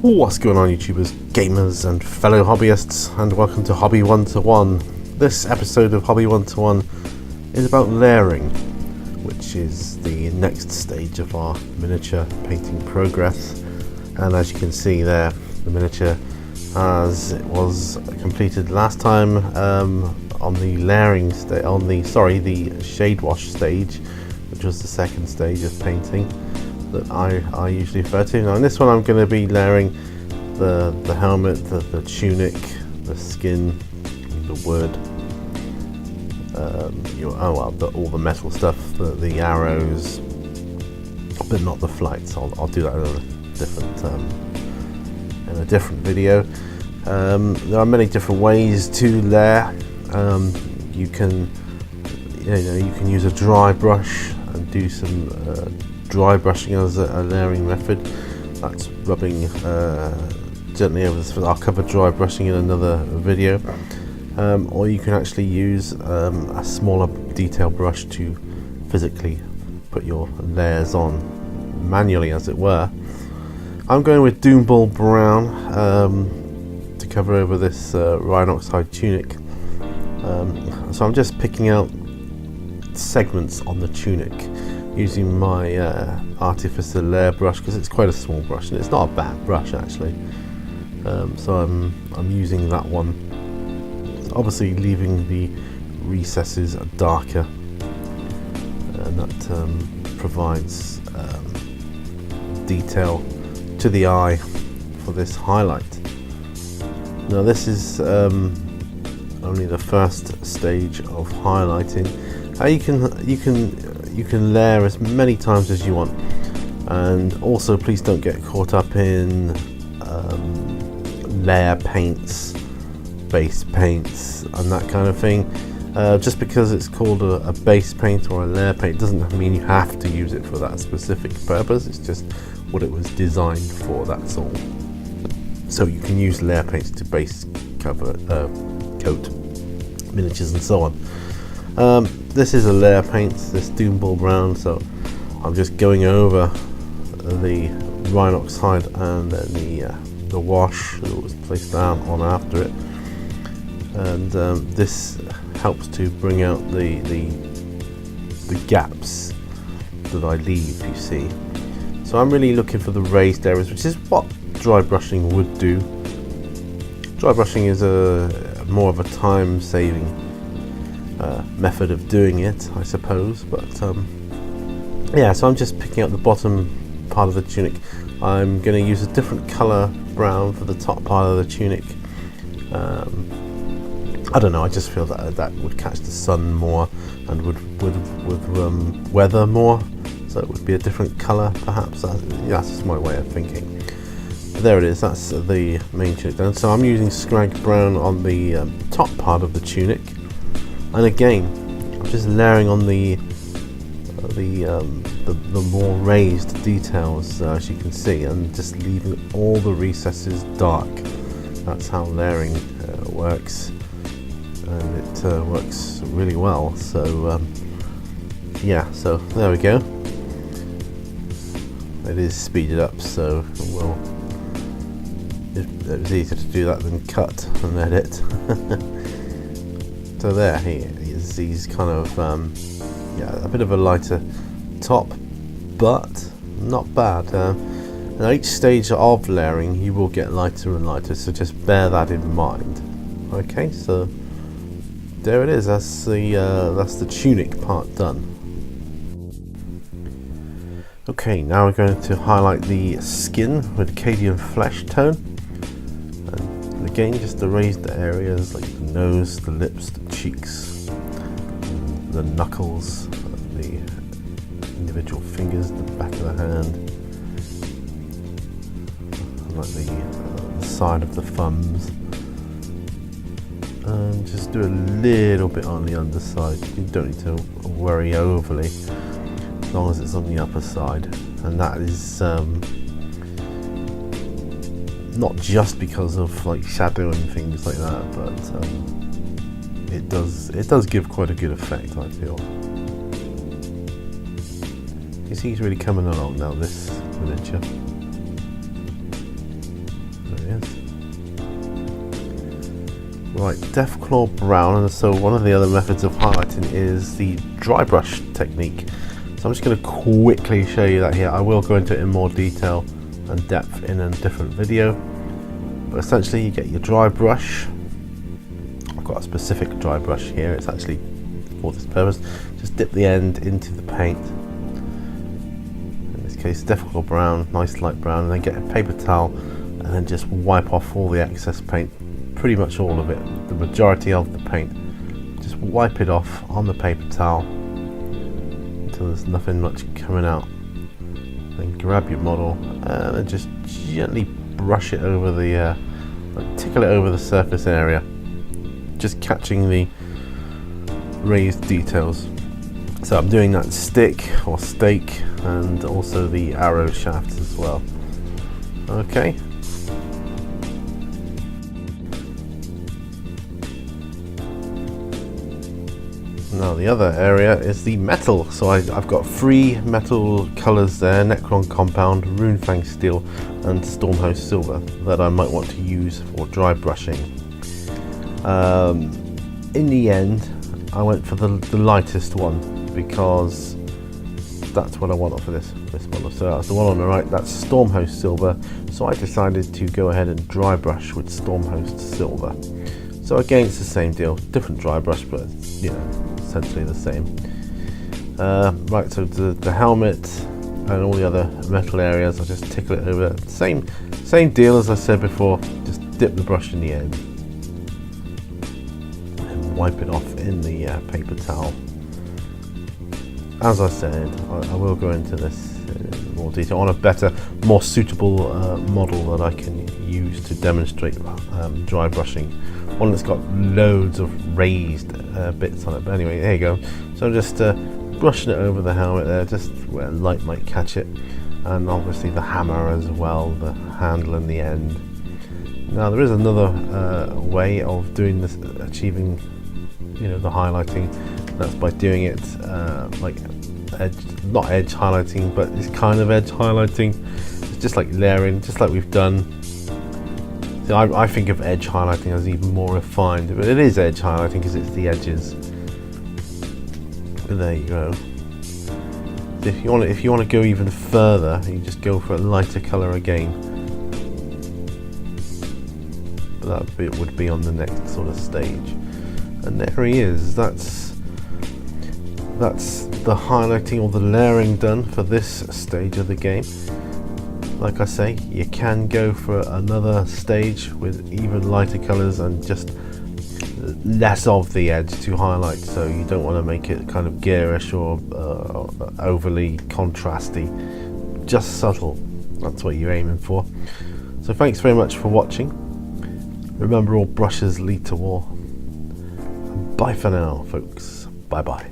What's going on, YouTubers, gamers and fellow hobbyists, and welcome to Hobby 1-to-1. This episode of Hobby 1-to-1 is about layering, which is the next stage of our miniature painting progress. And as you can see there, the miniature as it was completed last time on the layering the shade wash stage, which was the second stage of painting that I usually refer to. Now in this one I'm going to be layering the helmet, the tunic, the skin, the wood, all the metal stuff, the arrows, but not the flights. I'll do that in a different video. There are many different ways to layer. You can use a dry brush and do some dry brushing as a layering method. That's rubbing gently over this. I'll cover dry brushing in another video. Or you can actually use a smaller detail brush to physically put your layers on manually, as it were. I'm going with Doomball Brown to cover over this Rhinoxide tunic. So I'm just picking out segments on the tunic using my Artificer layer brush, because it's quite a small brush and it's not a bad brush actually. So I'm using that one, obviously leaving the recesses darker, and that provides detail to the eye for this highlight. Now this is only the first stage of highlighting. You can layer as many times as you want, and also please don't get caught up in layer paints, base paints and that kind of thing. Just because it's called a base paint or a layer paint doesn't mean you have to use it for that specific purpose. It's just what it was designed for, that's all. So you can use layer paints to base cover, coat miniatures and so on. This is a layer paint, this Doomball Brown, so I'm just going over the Rhinoxide and then the wash that was placed down on after it, and this helps to bring out the gaps that I leave, you see. So I'm really looking for the raised areas, which is what dry brushing would do. Dry brushing is more of a time-saving method of doing it, I suppose, but yeah, so I'm just picking out the bottom part of the tunic. I'm going to use a different color brown for the top part of the tunic. I don't know, I just feel that would catch the sun more and would weather more, so it would be a different color perhaps. That's just my way of thinking. But there it is, that's the main tunic done. So I'm using Scrag Brown on the top part of the tunic. And again, I'm just layering on the more raised details, as you can see, and just leaving all the recesses dark. That's how layering works, and it works really well. So yeah, so there we go. It is speeded up, so it was easier to do that than cut and edit. So there he is. He's kind of a bit of a lighter top, but not bad. Now each stage of layering you will get lighter and lighter, so just bear that in mind. Okay, so there it is. That's the tunic part done. Okay, now we're going to highlight the skin with Cadian Flesh Tone. And again, just the raised areas like the nose, the lips, the cheeks, the knuckles, the individual fingers, the back of the hand, like the side of the thumbs, and just do a little bit on the underside. You don't need to worry overly, as long as it's on the upper side. And that is not just because of like shadow and things like that, but it does give quite a good effect, I feel. You see he's really coming along now, this miniature. Right, Deathclaw Brown, and so one of the other methods of highlighting is the dry brush technique. So I'm just going to quickly show you that here. I will go into it in more detail and depth in a different video. But essentially you get your dry brush. I've got a specific dry brush here, it's actually for this purpose. Just dip the end into the paint. In this case, Deathclaw Brown, nice light brown, and then get a paper towel and then just wipe off all the excess paint. Pretty much all of it, the majority of the paint. Just wipe it off on the paper towel until there's nothing much coming out. Then grab your model and then just gently brush it over the, tickle it over the surface area, just catching the raised details. So I'm doing that stick or stake and also the arrow shafts as well. Okay. Now the other area is the metal. So I've got 3 metal colours there: Necron Compound, Runefang Steel and Stormhost Silver that I might want to use for dry brushing. In the end I went for the lightest one because that's what I want for this model. So that's the one on the right, that's Stormhost Silver. So I decided to go ahead and dry brush with Stormhost Silver. So again, it's the same deal, different dry brush, but you know, essentially the same. Right, so the helmet and all the other metal areas, I'll just tickle it over. Same deal as I said before, just dip the brush in the end and wipe it off in the paper towel. As I said, I will go into this in more detail on a better, more suitable model that I can use to demonstrate dry brushing. One that's got loads of raised bits on it, but anyway, there you go. So I'm just brushing it over the helmet there, just where light might catch it, and obviously the hammer as well, the handle and the end. Now there is another way of doing this, achieving, you know, the highlighting. That's by doing it like not edge highlighting, but it's kind of edge highlighting. It's just like layering, just like we've done. So I think of edge highlighting as even more refined, but it is edge highlighting because it's the edges. But there you go. If you want to go even further, you just go for a lighter color again. But that would be on the next sort of stage. And there he is. That's the highlighting or the layering done for this stage of the game. Like I say, you can go for another stage with even lighter colors and just less of the edge to highlight, so you don't want to make it kind of garish or overly contrasty, just subtle. That's what you're aiming for. So thanks very much for watching. Remember, all brushes lead to war. Bye for now, folks. Bye bye.